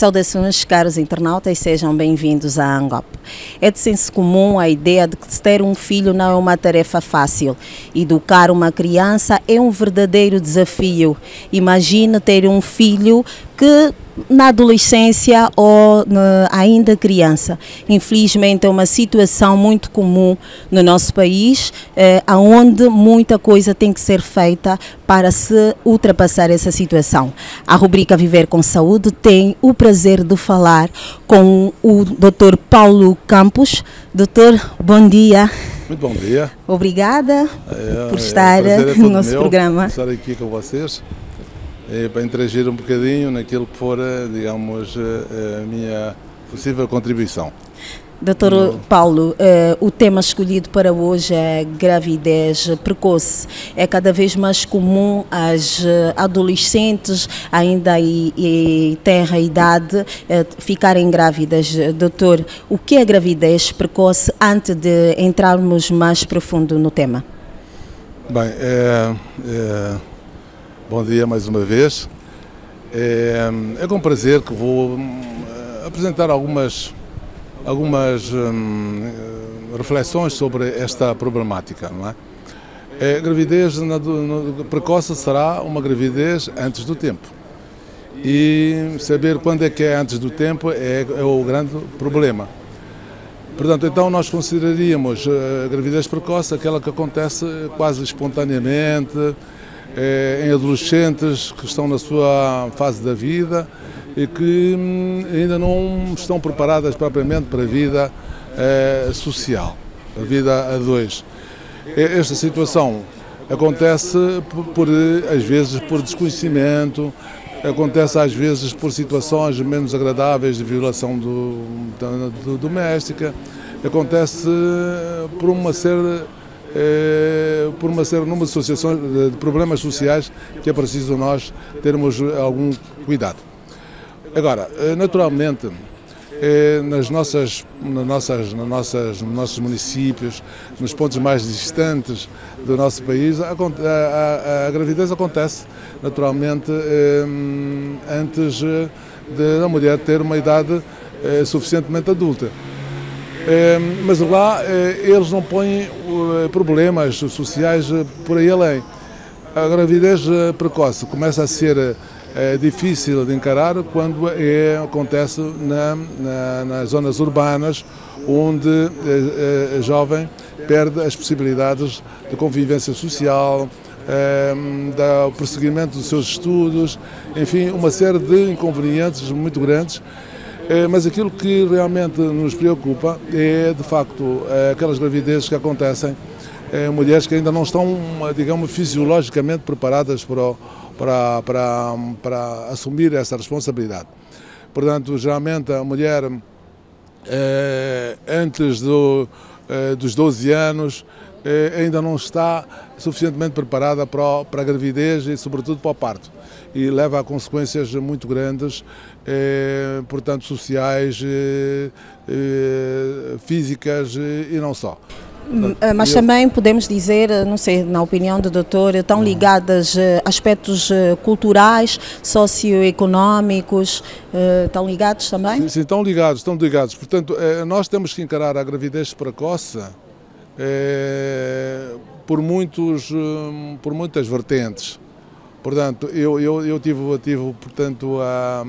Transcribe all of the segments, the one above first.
Saudações, caros internautas, sejam bem-vindos à Angop. É de senso comum a ideia de que ter um filho não é uma tarefa fácil. Educar uma criança é um verdadeiro desafio. Imagine ter um filho que na adolescência ou ainda criança. Infelizmente é uma situação muito comum no nosso país, onde muita coisa tem que ser feita para se ultrapassar essa situação. A rubrica Viver com Saúde tem o prazer de falar com o Dr. Paulo Campos. Doutor, bom dia. Muito bom dia. Obrigada por estar no nosso programa. Estar aqui com vocês. Para interagir um bocadinho naquilo que for, digamos, a minha possível contribuição. Doutor Paulo, o tema escolhido para hoje é gravidez precoce. É cada vez mais comum as adolescentes, ainda em tenra idade, ficarem grávidas. Doutor, o que é gravidez precoce antes de entrarmos mais profundo no tema? Bem, bom dia mais uma vez. É com prazer que vou apresentar algumas reflexões sobre esta problemática, não é? A gravidez precoce será uma gravidez antes do tempo. E saber quando é que é antes do tempo é o grande problema. Portanto, então nós consideraríamos a gravidez precoce aquela que acontece quase espontaneamente, em adolescentes que estão na sua fase da vida e que ainda não estão preparadas propriamente para a vida social, a vida a dois. Esta situação acontece às vezes por desconhecimento, acontece às vezes por situações menos agradáveis de violação doméstica, acontece por uma série de associações de problemas sociais que é preciso nós termos algum cuidado. Agora, naturalmente, nos nossos municípios, nos pontos mais distantes do nosso país, a gravidez acontece naturalmente antes da mulher ter uma idade suficientemente adulta. Mas lá eles não põem problemas sociais por aí além. A gravidez precoce começa a ser difícil de encarar quando acontece nas zonas urbanas, onde a jovem perde as possibilidades de convivência social, do prosseguimento dos seus estudos, enfim, uma série de inconvenientes muito grandes. Mas aquilo que realmente nos preocupa é, de facto, aquelas gravidezes que acontecem em mulheres que ainda não estão, digamos, fisiologicamente preparadas para assumir essa responsabilidade. Portanto, geralmente a mulher, antes dos 12 anos, ainda não está suficientemente preparada para a gravidez e, sobretudo, para o parto. E leva a consequências muito grandes, portanto, sociais, físicas e não só. Mas também podemos dizer, não sei, na opinião do doutor, estão ligadas a aspectos culturais, socioeconómicos, estão ligados também? Sim, estão ligados. Portanto, nós temos que encarar a gravidez precoce por muitas vertentes. Portanto, eu tive portanto, há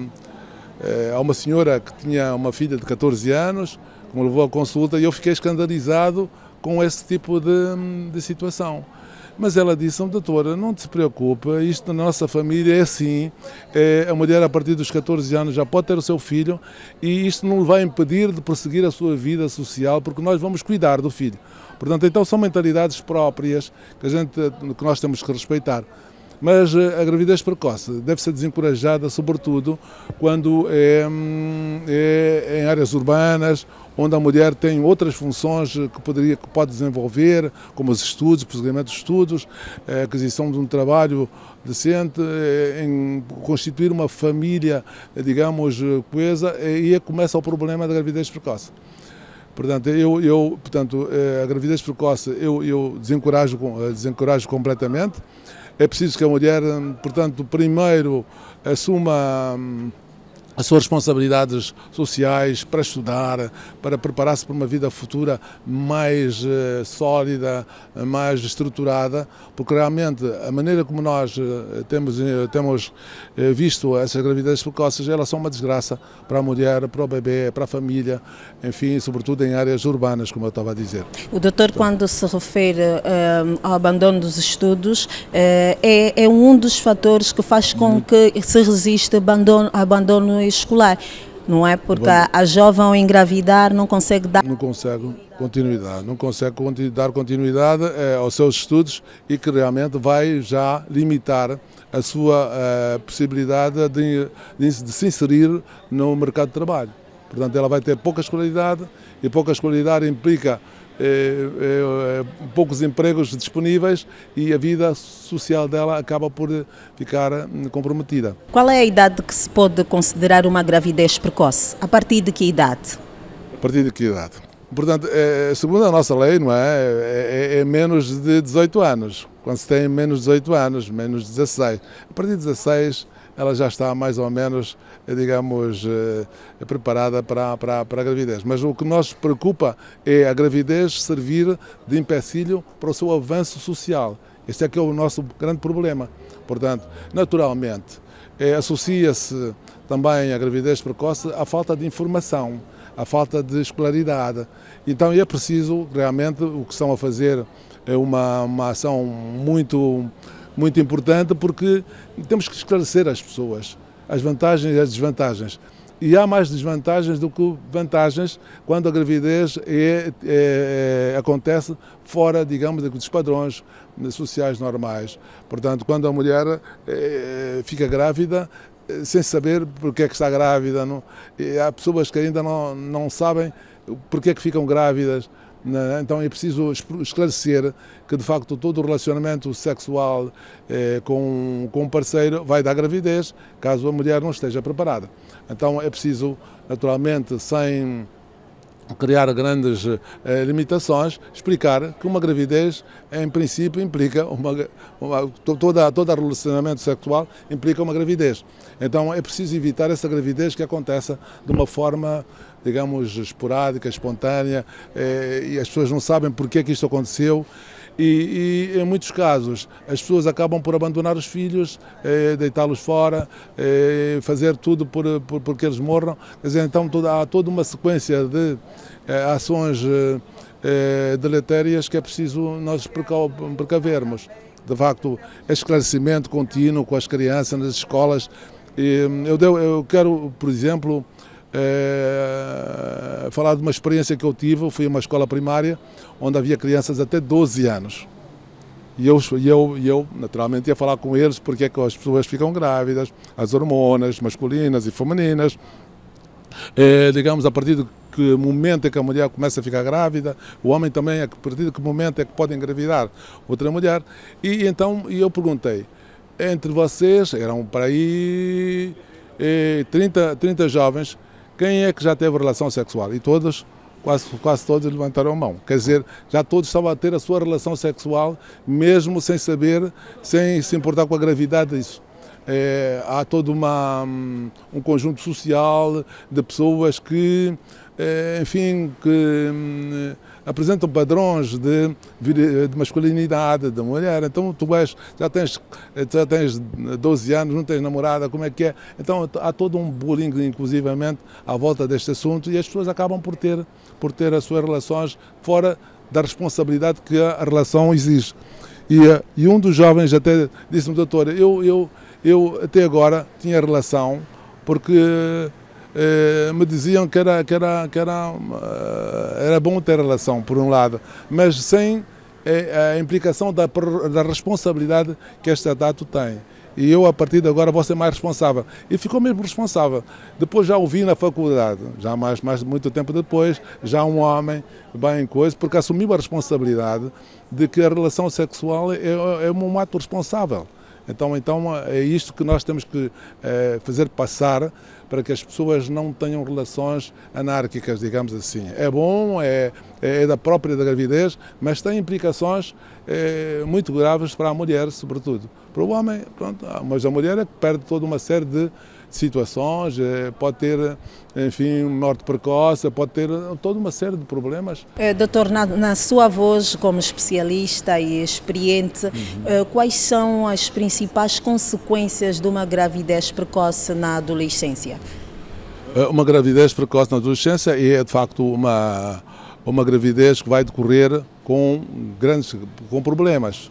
uma senhora que tinha uma filha de 14 anos, que me levou à consulta e eu fiquei escandalizado com esse tipo de situação. Mas ela disse-me: doutora, não se preocupe, isto na nossa família é assim, a mulher a partir dos 14 anos já pode ter o seu filho e isto não lhe vai impedir de prosseguir a sua vida social, porque nós vamos cuidar do filho. Portanto, então são mentalidades próprias que nós temos que respeitar. Mas a gravidez precoce deve ser desencorajada, sobretudo quando é em áreas urbanas, onde a mulher tem outras funções que pode desenvolver, como os estudos, o prosseguimento dos estudos, a aquisição de um trabalho decente, em constituir uma família, digamos, coesa, e começa o problema da gravidez precoce. Portanto, a gravidez precoce eu desencorajo completamente. É preciso que a mulher, portanto, primeiro assuma as suas responsabilidades sociais, para estudar, para preparar-se para uma vida futura mais sólida, mais estruturada, porque realmente a maneira como nós temos visto essas gravidezes precoces, elas são uma desgraça para a mulher, para o bebê, para a família, enfim, sobretudo em áreas urbanas, como eu estava a dizer. O doutor, quando se refere ao abandono dos estudos, é um dos fatores que faz com que se resista ao abandono escolar, não é? Porque a jovem ao engravidar não consegue dar... Não consegue dar continuidade aos seus estudos e que realmente vai já limitar a sua possibilidade de se inserir no mercado de trabalho. Portanto, ela vai ter pouca escolaridade e pouca escolaridade implica poucos empregos disponíveis e a vida social dela acaba por ficar comprometida. Qual é a idade que se pode considerar uma gravidez precoce? A partir de que idade? A partir de que idade? Portanto, segundo a nossa lei, não é menos de 18 anos. Quando se tem menos de 18 anos, menos de 16. A partir de 16, ela já está mais ou menos, digamos, preparada para a gravidez. Mas o que nos preocupa é a gravidez servir de empecilho para o seu avanço social. Este é que é o nosso grande problema. Portanto, naturalmente, associa-se também a gravidez precoce à falta de informação, à falta de escolaridade. Então é preciso, realmente, o que estão a fazer é uma ação muito importante, porque temos que esclarecer às pessoas as vantagens e as desvantagens. E há mais desvantagens do que vantagens quando a gravidez acontece fora, digamos, dos padrões sociais normais. Portanto, quando a mulher fica grávida, sem saber porque é que está grávida, há pessoas que ainda não sabem porque é que ficam grávidas. Então é preciso esclarecer que, de facto, todo o relacionamento sexual com um parceiro vai dar gravidez, caso a mulher não esteja preparada. Então é preciso, naturalmente, sem criar grandes limitações, explicar que uma gravidez, em princípio, implica todo relacionamento sexual implica uma gravidez. Então é preciso evitar essa gravidez que aconteça de uma forma, digamos, esporádica, espontânea, e as pessoas não sabem porque é que isto aconteceu. E em muitos casos as pessoas acabam por abandonar os filhos, deitá-los fora, fazer tudo porque eles morram. Quer dizer, então há toda uma sequência de ações deletérias que é preciso nós precavermos. De facto, esclarecimento contínuo com as crianças nas escolas. Eu quero, por exemplo, falar de uma experiência que eu tive. Eu fui a uma escola primária onde havia crianças até 12 anos. E eu naturalmente ia falar com eles porque é que as pessoas ficam grávidas, as hormonas masculinas e femininas. Digamos, a partir de que momento é que a mulher começa a ficar grávida, o homem também, a partir de que momento é que pode engravidar outra mulher. E então eu perguntei, entre vocês, eram para aí 30 jovens, quem é que já teve relação sexual? E todos, quase todos levantaram a mão. Quer dizer, já todos estavam a ter a sua relação sexual, mesmo sem saber, sem se importar com a gravidade disso. Há todo um conjunto social de pessoas que, enfim, que apresentam padrões de masculinidade da mulher. Então tu já tens 12 anos, não tens namorada, como é que é? Então há todo um bullying, inclusivamente, à volta deste assunto, e as pessoas acabam por ter as suas relações fora da responsabilidade que a relação exige. E um dos jovens até disse-me, doutor, eu até agora tinha relação porque me diziam que era bom ter relação, por um lado, mas sem a implicação da responsabilidade que este ato tem. E eu, a partir de agora, vou ser mais responsável. E ficou mesmo responsável. Depois já ouvi na faculdade, já muito tempo depois, já um homem, bem coisa, porque assumiu a responsabilidade de que a relação sexual é um ato responsável. Então é isto que nós temos que fazer passar para que as pessoas não tenham relações anárquicas, digamos assim. É bom, é da própria da gravidez, mas tem implicações muito graves para a mulher, sobretudo. Para o homem, pronto, mas a mulher é que perde toda uma série de situações, pode ter, enfim, morte precoce, pode ter toda uma série de problemas. Doutor, na sua voz como especialista e experiente, quais são as principais consequências de uma gravidez precoce na adolescência? Uma gravidez precoce na adolescência é, de facto, uma gravidez que vai decorrer com problemas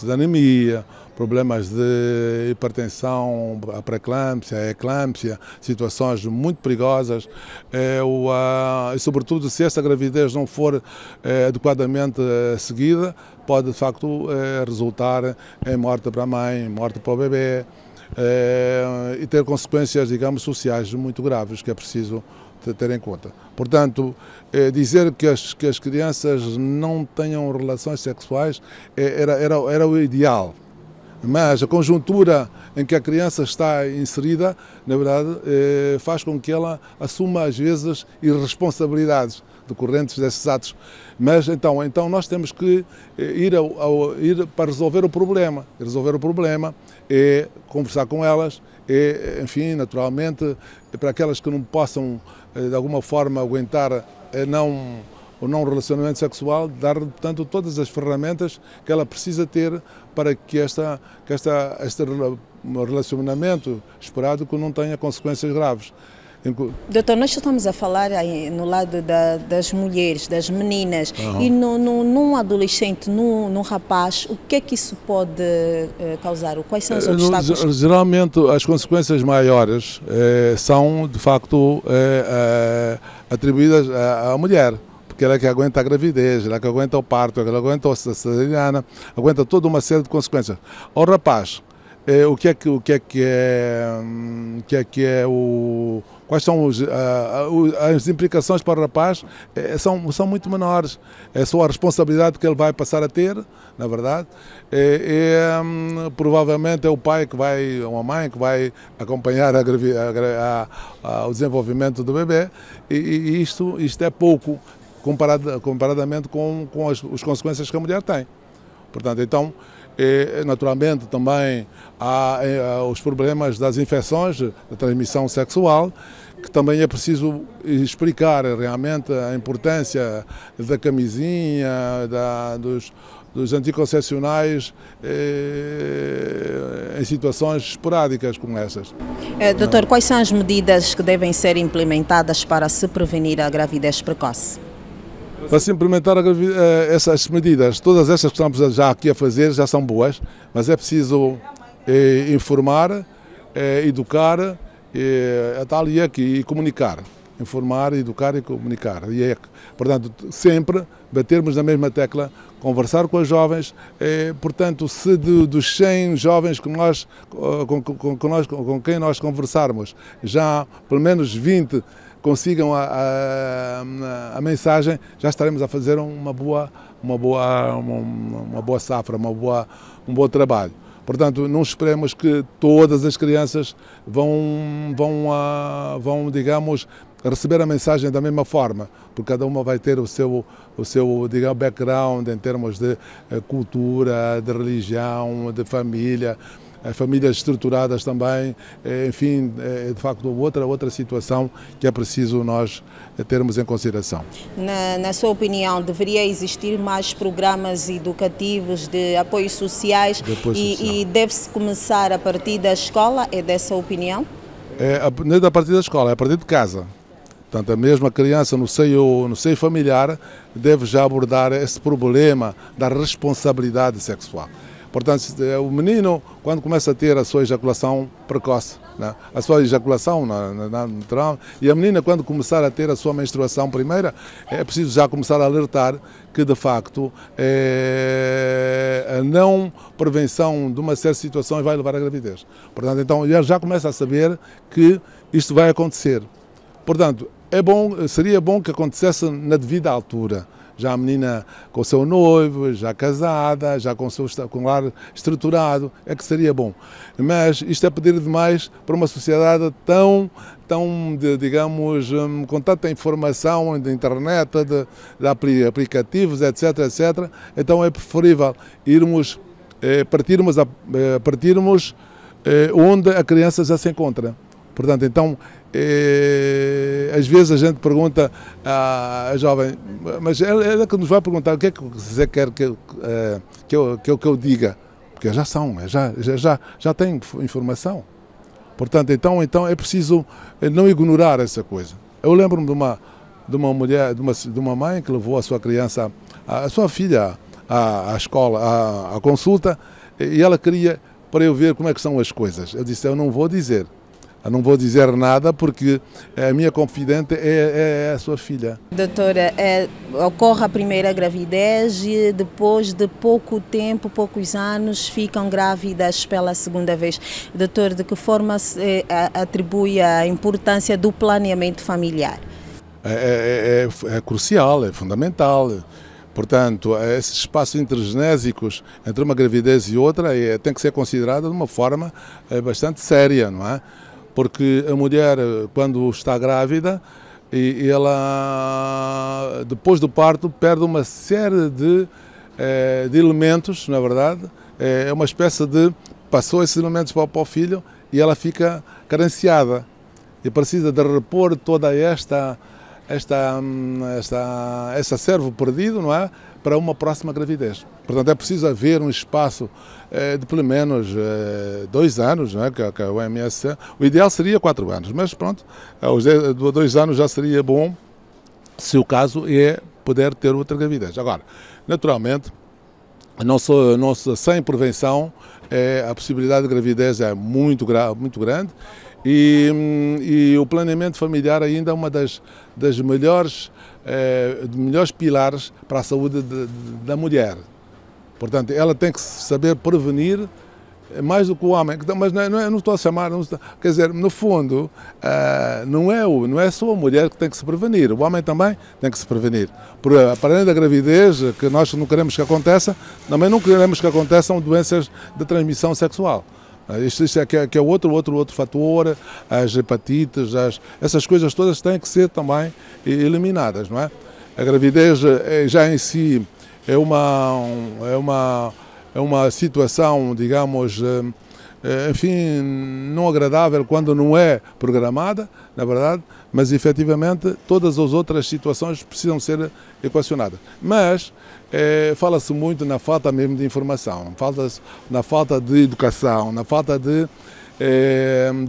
de anemia, problemas de hipertensão, a pré-eclâmpsia, a eclâmpsia, situações muito perigosas, e sobretudo se essa gravidez não for adequadamente seguida, pode de facto resultar em morte para a mãe, morte para o bebê, e ter consequências, digamos, sociais muito graves, que é preciso ter em conta. Portanto, dizer que as crianças não tenham relações sexuais era o ideal, mas a conjuntura em que a criança está inserida, na verdade, faz com que ela assuma às vezes irresponsabilidades decorrentes desses atos. Mas então nós temos que ir para resolver o problema. E resolver o problema é conversar com elas, enfim, naturalmente, para aquelas que não possam de alguma forma aguentar o não relacionamento sexual, dar, portanto, todas as ferramentas que ela precisa ter para que este relacionamento esperado que não tenha consequências graves. Doutor, nós estamos a falar aí no lado das mulheres, das meninas, e num adolescente, num rapaz, o que é que isso pode causar? Quais são os obstáculos? Geralmente as consequências maiores são, de facto, atribuídas à mulher. Porque ela é que aguenta a gravidez, ela é que aguenta o parto, ela aguenta a cesariana, aguenta toda uma série de consequências. Ao rapaz, quais são as implicações para o rapaz? São muito menores. É só a responsabilidade que ele vai passar a ter, na verdade. Provavelmente é o pai que vai, ou a mãe que vai acompanhar o desenvolvimento do bebê, e isto é pouco comparadamente com as consequências que a mulher tem. Portanto, então, naturalmente também há os problemas das infecções, da transmissão sexual, que também é preciso explicar realmente a importância da camisinha, dos anticoncepcionais em situações esporádicas como essas. Doutor, quais são as medidas que devem ser implementadas para se prevenir a gravidez precoce? Para se implementar essas medidas, todas essas que estamos já aqui a fazer já são boas, mas é preciso informar, educar e comunicar. Informar, educar e comunicar. Portanto, sempre batermos na mesma tecla, conversar com as jovens. Portanto, se dos 100 jovens com quem nós conversarmos, já pelo menos 20 consigam a mensagem, já estaremos a fazer uma boa safra, um bom trabalho. Portanto, não esperemos que todas as crianças vão, digamos, receber a mensagem da mesma forma, porque cada uma vai ter o seu digamos, background em termos de cultura, de religião, de família. Famílias estruturadas também, enfim, de facto outra situação que é preciso nós termos em consideração. Na sua opinião, deveria existir mais programas educativos de apoios sociais e deve-se começar a partir da escola? É dessa opinião? Não é a partir da escola, é a partir de casa. Portanto, a mesma criança no seio familiar deve já abordar esse problema da responsabilidade sexual. Portanto, o menino, quando começa a ter a sua ejaculação precoce, né? A sua ejaculação natural, e a menina, quando começar a ter a sua menstruação primeira, é preciso já começar a alertar que, de facto, a não prevenção de uma série de situações vai levar à gravidez. Portanto, então, ele já começa a saber que isto vai acontecer. Portanto, seria bom que acontecesse na devida altura. já a menina com o seu noivo, já casada, já com o lar estruturado, é que seria bom. Mas isto é pedir demais para uma sociedade tão digamos, com tanta informação de internet, de aplicativos, etc, etc. Então é preferível partirmos onde a criança já se encontra. Portanto, então, às vezes a gente pergunta à jovem, mas ela que nos vai perguntar o que é que você quer que eu diga, porque já tem informação. Portanto, então é preciso não ignorar essa coisa. Eu lembro-me de uma mulher, de uma mãe que levou a sua criança, a sua filha à escola, à consulta, e ela queria para eu ver como é que são as coisas. Eu disse, eu não vou dizer nada porque a minha confidente é a sua filha. Doutora, ocorre a primeira gravidez e depois de pouco tempo, poucos anos, ficam grávidas pela segunda vez. Doutor, de que forma se atribui a importância do planeamento familiar? É crucial, é fundamental. Portanto, esses espaços intergenésicos entre uma gravidez e outra tem que ser considerado de uma forma bastante séria, não é? Porque a mulher, quando está grávida, e ela, depois do parto, perde uma série de elementos, na verdade. É uma espécie de... passou esses elementos para o filho e ela fica carenciada. E precisa de repor toda esse acervo perdido, não é? Para uma próxima gravidez. Portanto, é preciso haver um espaço de pelo menos 2 anos, não é? Que a OMS... O ideal seria 4 anos, mas pronto, aos 2 anos já seria bom, se o caso é poder ter outra gravidez. Agora, naturalmente, sem prevenção, a possibilidade de gravidez é muito grande e o planeamento familiar ainda é uma das melhores pilares para a saúde da mulher. Portanto, ela tem que saber prevenir mais do que o homem. Mas não estou a chamar, quer dizer, no fundo, não é só a mulher que tem que se prevenir, o homem também tem que se prevenir. Para além da gravidez, que nós não queremos que aconteça, também não queremos que aconteçam doenças de transmissão sexual. Isto é outro fator, as hepatites, essas coisas todas têm que ser também eliminadas, não é? A gravidez já em si é uma situação, digamos, enfim, não agradável quando não é programada, na verdade, mas efetivamente todas as outras situações precisam ser equacionadas. Mas fala-se muito na falta mesmo de informação, na falta de educação, na falta de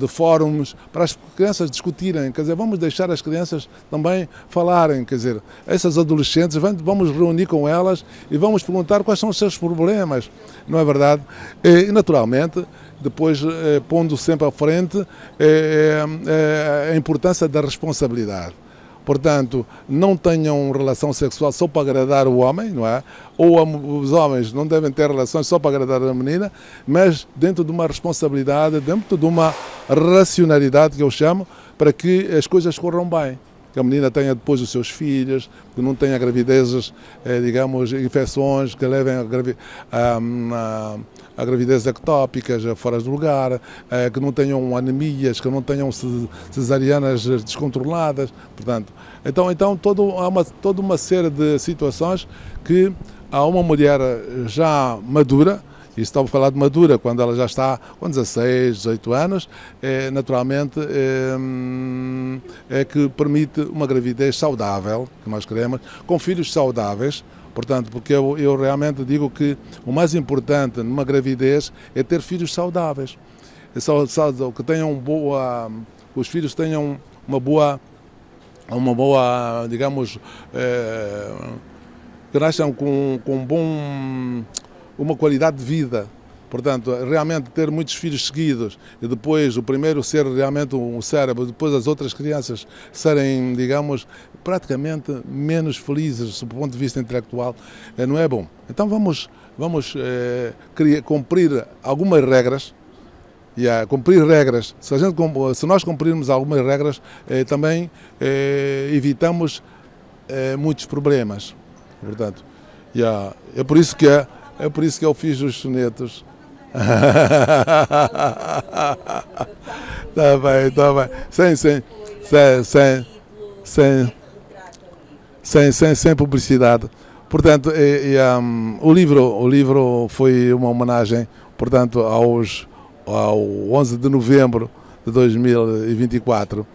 fóruns para as crianças discutirem, quer dizer, vamos deixar as crianças também falarem, quer dizer, essas adolescentes, vamos reunir com elas e vamos perguntar quais são os seus problemas, não é verdade? E naturalmente, depois pondo sempre à frente a importância da responsabilidade. Portanto, não tenham relação sexual só para agradar o homem, não é? Ou os homens não devem ter relações só para agradar a menina, mas dentro de uma responsabilidade, dentro de uma racionalidade, que eu chamo, para que as coisas corram bem. Que a menina tenha depois os seus filhos, que não tenha gravidezes, digamos, infecções que levem a gravidezes ectópicas fora do lugar, que não tenham anemias, que não tenham cesarianas descontroladas. Portanto, então há toda uma série de situações que há uma mulher já madura, e estamos a falar de madura, quando ela já está com 16, 18 anos, naturalmente é que permite uma gravidez saudável, que nós queremos, com filhos saudáveis. Portanto, porque eu realmente digo que o mais importante numa gravidez é ter filhos saudáveis. Que tenham os filhos tenham uma boa, digamos, que nasçam com uma qualidade de vida. Portanto, realmente ter muitos filhos seguidos e depois o primeiro ser realmente um cérebro, depois as outras crianças serem, digamos, praticamente menos felizes do ponto de vista intelectual, não é bom. Então vamos cumprir algumas regras. Cumprir regras. Se nós cumprirmos algumas regras, também evitamos muitos problemas. Portanto, é por isso que eu fiz os sonetos. Tá bem. Sem publicidade. Portanto, o livro foi uma homenagem, portanto, ao 11 de novembro de 2024.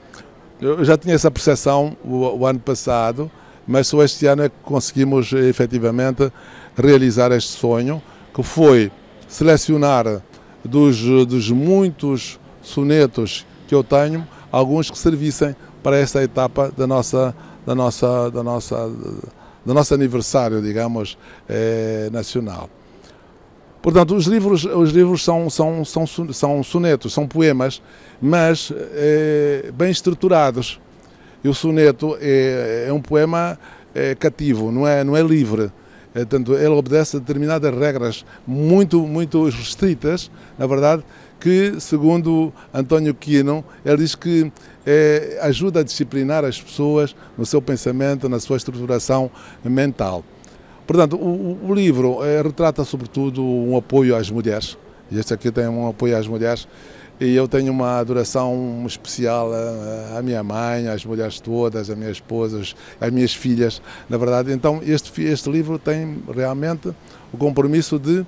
Eu já tinha essa percepção o ano passado, mas só este ano é que conseguimos efetivamente realizar este sonho, que foi selecionar dos muitos sonetos que eu tenho, alguns que servissem para esta etapa do nosso aniversário, digamos, nacional. Portanto, os livros são sonetos, são poemas, mas bem estruturados. E o soneto é um poema cativo, não é livre. Portanto, ele obedece a determinadas regras muito restritas, na verdade, que, segundo António Quino, ele diz que ajuda a disciplinar as pessoas no seu pensamento, na sua estruturação mental. Portanto, o livro retrata sobretudo um apoio às mulheres, e este aqui tem um apoio às mulheres, e eu tenho uma adoração especial à minha mãe, às mulheres todas, às minhas esposas, às minhas filhas, na verdade. Então, este livro tem realmente o compromisso de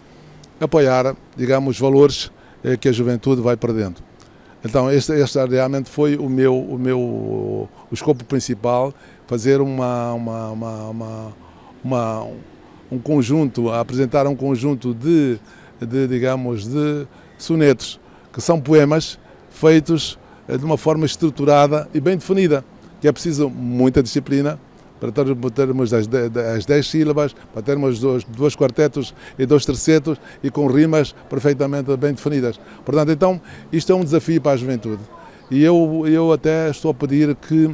apoiar, digamos, os valores que a juventude vai perdendo. Então, este realmente foi o escopo principal, fazer um conjunto, apresentar um conjunto de sonetos, que são poemas feitos de uma forma estruturada e bem definida, que é preciso muita disciplina para termos as 10 sílabas, para termos dois quartetos e 2 tercetos e com rimas perfeitamente bem definidas. Portanto, então, isto é um desafio para a juventude. E eu até estou a pedir que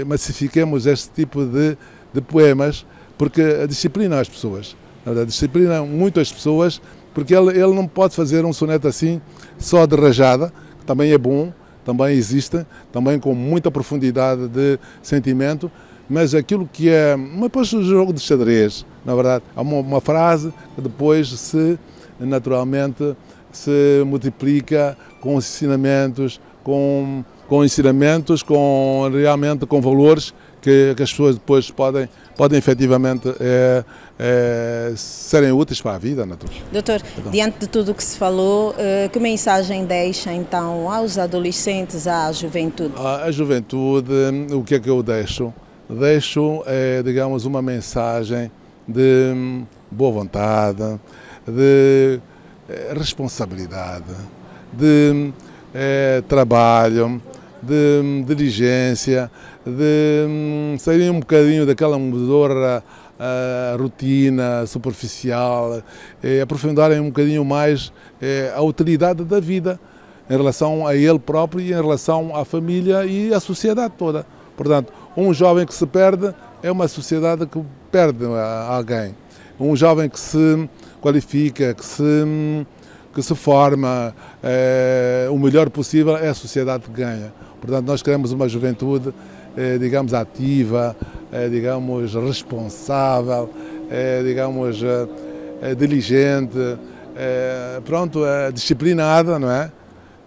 massifiquemos este tipo de poemas, porque disciplina as pessoas. Disciplina muito as pessoas, porque ele não pode fazer um soneto assim, só de rajada, que também é bom, também existe, também com muita profundidade de sentimento, mas aquilo que é depois o jogo de xadrez, na verdade, há uma frase que depois naturalmente se multiplica com ensinamentos, realmente com valores que as pessoas depois podem efetivamente serem úteis para a vida. Doutor, diante de tudo o que se falou, que mensagem deixa então aos adolescentes, à juventude? A juventude, o que é que eu deixo? Deixo, digamos, uma mensagem de boa vontade, de responsabilidade, de trabalho, de diligência, de sair um bocadinho daquela modorra rotina superficial, aprofundarem um bocadinho mais a utilidade da vida em relação a ele próprio e em relação à família e à sociedade toda. Portanto, um jovem que se perde é uma sociedade que perde alguém. Um jovem que se qualifica, que se forma o melhor possível, é a sociedade que ganha. Portanto, nós queremos uma juventude, digamos, ativa, digamos, responsável, digamos, diligente, disciplinada, não é?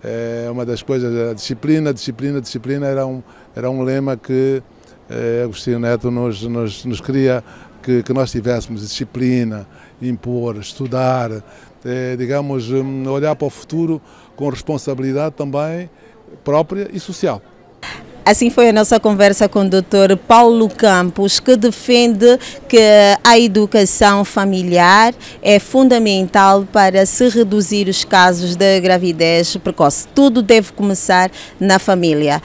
É uma das coisas, disciplina era um lema que Agostinho Neto nos queria que nós tivéssemos, disciplina, impor, estudar, digamos, olhar para o futuro com responsabilidade também própria e social. Assim foi a nossa conversa com o Dr. Paulo Campos, que defende que a educação familiar é fundamental para se reduzir os casos de gravidez precoce. Tudo deve começar na família.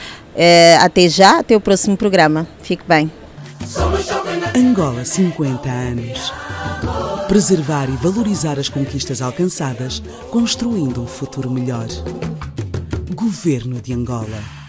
Até já, até o próximo programa. Fique bem. Angola, 50 anos. Preservar e valorizar as conquistas alcançadas, construindo um futuro melhor. Governo de Angola.